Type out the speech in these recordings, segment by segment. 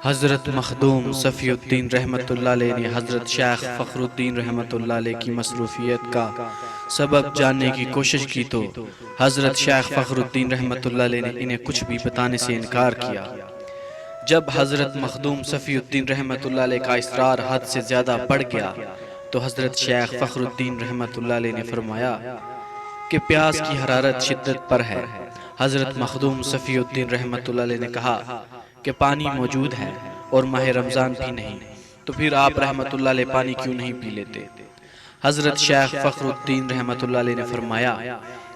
حضرت مخدوم صفی الدین رحمۃ اللہ علیہ نے حضرت شیخ فخر الدین رحمۃ اللہ علیہ کی مصروفیت کا سبب جاننے کی کوشش کی تو حضرت شیخ فخر الدین رحمۃ اللہ علیہ نے انہیں کچھ بھی بتانے سے انکار کیا۔ جب حضرت مخدوم صفی الدین رحمۃ اللہ علیہ کا اصرار حد سے زیادہ بڑھ گیا تو حضرت شیخ فخر الدین رحمۃ اللہ علیہ نے فرمایا کہ پیاس کی حرارت شدت پر ہے۔ حضرت مخدوم صفی الدین رحمۃ اللہ علیہ نے کہا کہ پانی موجود ہے اور ماہ رمضان بھی نہیں، تو پھر آپ رحمۃ اللہ علیہ پانی کیوں نہیں پی لیتے؟ حضرت شیخ فخر الدین رحمۃ اللہ علیہ نے فرمایا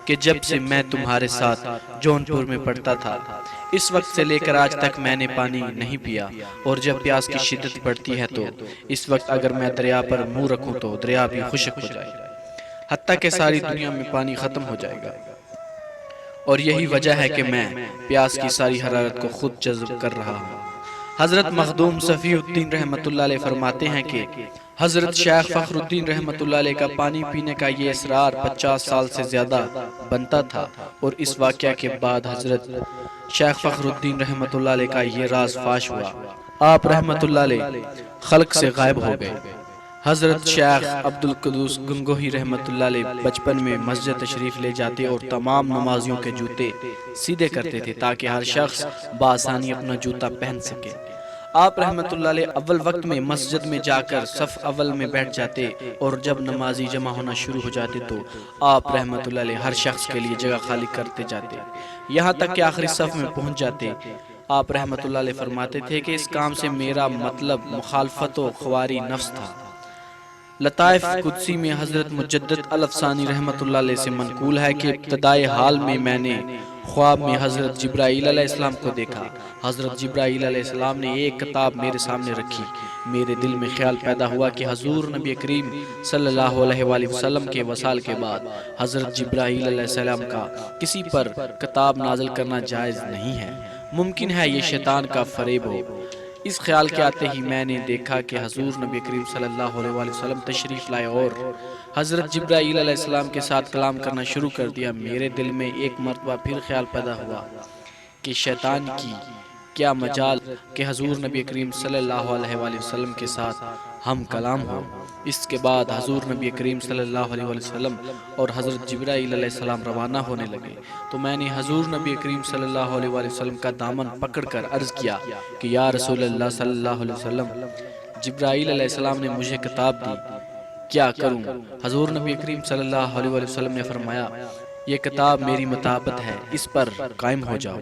کہ جب سے میں تمہارے ساتھ جونپور میں پڑھتا تھا اس وقت سے لے کر آج تک میں نے پانی نہیں پیا، اور جب پیاس کی شدت بڑھتی ہے تو اس وقت اگر میں دریا پر منہ رکھوں تو دریا بھی خشک ہو جائے گا، حتیٰ کہ ساری دنیا میں پانی ختم ہو جائے گا، اور یہی وجہ ہے کہ میں پیاس کی ساری حرارت کو خود جذب کر رہا ہوں۔ حضرت مخدوم صفی الدین رحمۃ اللہ علیہ فرماتے ہیں کہ حضرت شیخ فخر الدین رحمۃ اللہ علیہ کا پانی پینے کا یہ اصرار 50 سال سے زیادہ بنتا تھا، اور اس واقعہ کے بعد حضرت شیخ فخر الدین رحمۃ اللہ علیہ کا یہ راز فاش ہوا۔ آپ رحمۃ اللہ علیہ خلق سے غائب ہو گئے۔ حضرت شیخ عبدالقدوس گنگوہی رحمۃ اللہ علیہ بچپن میں مسجد تشریف لے جاتے اور تمام نمازیوں کے جوتے سیدھے کرتے تھے تاکہ ہر شخص بآسانی اپنا جوتا پہن سکے۔ آپ رحمۃ اللہ علیہ اول وقت میں مسجد میں جا کر صف اول میں بیٹھ جاتے، اور جب نمازی جمع ہونا شروع ہو جاتے تو آپ رحمۃ اللہ علیہ ہر شخص کے لیے جگہ خالی کرتے جاتے، یہاں تک کہ آخری صف میں پہنچ جاتے۔ آپ رحمۃ اللہ علیہ فرماتے تھے کہ اس کام سے میرا مطلب مخالفت و خواری نفس تھا۔ لطائف قدسی میں حضرت مجدد الافسانی رحمۃ اللہ علیہ سے منقول ہے کہ ابتدائی حال میں میں نے خواب میں حضرت جبرائیل علیہ السلام کو دیکھا۔ حضرت جبرائیل علیہ السلام نے ایک کتاب میرے سامنے رکھی۔ میرے دل میں خیال پیدا ہوا کہ حضور نبی کریم صلی اللہ علیہ وآلہ وسلم کے وصال کے بعد حضرت جبرائیل علیہ السلام کا کسی پر کتاب نازل کرنا جائز نہیں ہے، ممکن ہے یہ شیطان کا فریب ہو۔ اس خیال کے آتے ہی میں نے دیکھا کہ حضور نبی کریم صلی اللہ علیہ وآلہ وسلم تشریف لائے اور حضرت جبرائیل علیہ السلام کے ساتھ کلام کرنا شروع کر دیا۔ میرے دل میں ایک مرتبہ پھر خیال پیدا ہوا کہ شیطان کی کیا مجال کہ حضور نبی کریم صلی اللہ علیہ وآلہ وسلم کے ساتھ ہم کلام ہو۔ اس کے بعد حضور نبی کریم صلی اللہ علیہ وآلہ وسلم اور حضرت جبرائیل علیہ السلام روانہ ہونے لگے تو میں نے حضور نبی کریم صلی اللہ علیہ وآلہ وسلم کا دامن پکڑ کر عرض کیا کہ یا رسول اللہ صلی اللہ علیہ وسلم، جبرائیل علیہ السلام نے مجھے کتاب دی، کیا کروں؟ حضور نبی کریم صلی اللہ علیہ وآلہ وسلم نے فرمایا یہ کتاب میری مطابت ہے، اس پر قائم ہو جاؤ۔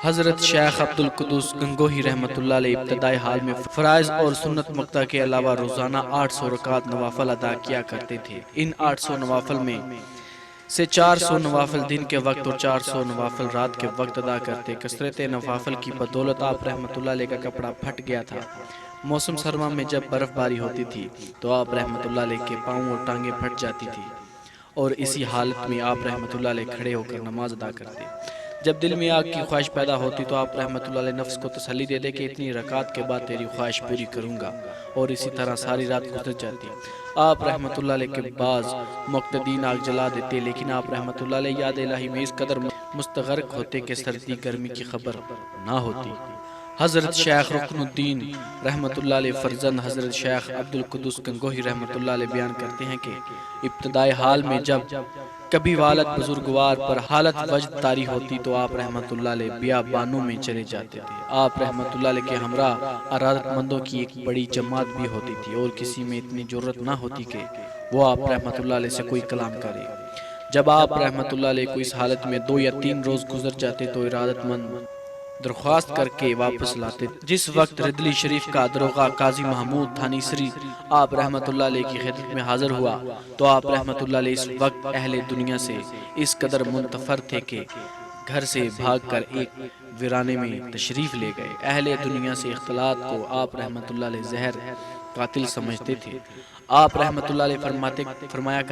حضرت شیخ عبدالقدوس گنگوہی رحمۃ اللہ علیہ ابتدائی حال میں فرائض اور سنت مکتہ کے علاوہ روزانہ 800 رکعت نوافل ادا کیا کرتے تھے۔ ان 800 نوافل میں سے 400 نوافل دن کے وقت اور 400 نوافل رات کے وقت ادا کرتے۔ کثرت نوافل کی بدولت آپ رحمۃ اللہ علیہ کا کپڑا پھٹ گیا تھا۔ موسم سرما میں جب برف باری ہوتی تھی تو آپ رحمۃ اللہ علیہ کے پاؤں اور ٹانگیں پھٹ جاتی تھی، اور اسی حالت میں آپ رحمۃ اللہ علیہ کھڑے ہو کر نماز ادا کرتے۔ جب دل میں آگ کی خواہش پیدا ہوتی تو آپ رحمۃ اللہ علیہ نفس کو تسلی دے دے کہ اتنی رکعت کے بعد تیری خواہش پوری کروں گا، اور اسی طرح ساری رات گزر جاتی۔ آپ رحمۃ اللہ علیہ کے بعض مقتدین آگ جلا دیتے، لیکن آپ رحمۃ اللہ علیہ یاد الہی میں اس قدر مستغرق ہوتے کہ سردی گرمی کی خبر نہ ہوتی۔ حضرت شیخ رکن الدین رحمۃ اللہ علیہ فرزند حضرت شیخ عبدالقدوس گنگوہی رحمۃ اللہ علیہ بیان کرتے ہیں کہ ابتدائی حال میں جب کبھی والد بزرگوار پر حالت وجد طاری ہوتی تو آپ رحمۃ اللہ علیہ بیابانوں میں چلے جاتے تھے۔ آپ رحمۃ اللہ علیہ کے ہمراہ ارادت مندوں کی ایک بڑی جماعت بھی ہوتی تھی، اور کسی میں اتنی جرت نہ ہوتی کہ وہ آپ رحمۃ اللہ علیہ سے کوئی کلام کرے۔ جب آپ رحمۃ اللہ علیہ کو اس حالت میں 2 یا 3 روز گزر جاتے تو ارادت مند درخواست کر کے واپس لاتے۔ جس وقت ردلی شریف کا داروغہ قاضی محمود تھانیسری آپ رحمۃ اللہ علیہ کی خدمت میں حاضر ہوا تو آپ رحمۃ اللہ علیہ اس وقت اہل دنیا سے اس قدر منتفر تھے کہ گھر سے بھاگ کر ایک ویرانے میں تشریف لے گئے۔ اہل دنیا سے اختلاط کو آپ رحمۃ اللہ علیہ زہر قاتل سمجھتے تھے۔ آپ رحمۃ اللہ علیہ فرمایا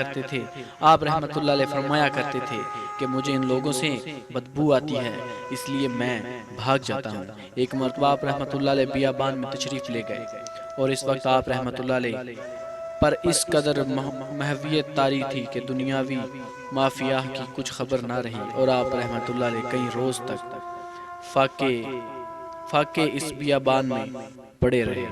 کرتے تھے کہ مجھے ان لوگوں سے بدبو آتی ہے، اس لیے میں بھاگ جاتا ہوں۔ ایک مرتبہ آپ رحمۃ اللہ علیہ بیابان میں تشریف لے گئے، اور اس وقت آپ رحمۃ اللہ علیہ پر اس قدر محویت طاری تھی کہ دنیاوی مافیہ کی کچھ خبر نہ رہی، اور آپ رحمۃ اللہ علیہ کئی روز تک فاقے فاقے اس بیابان میں پڑے رہے۔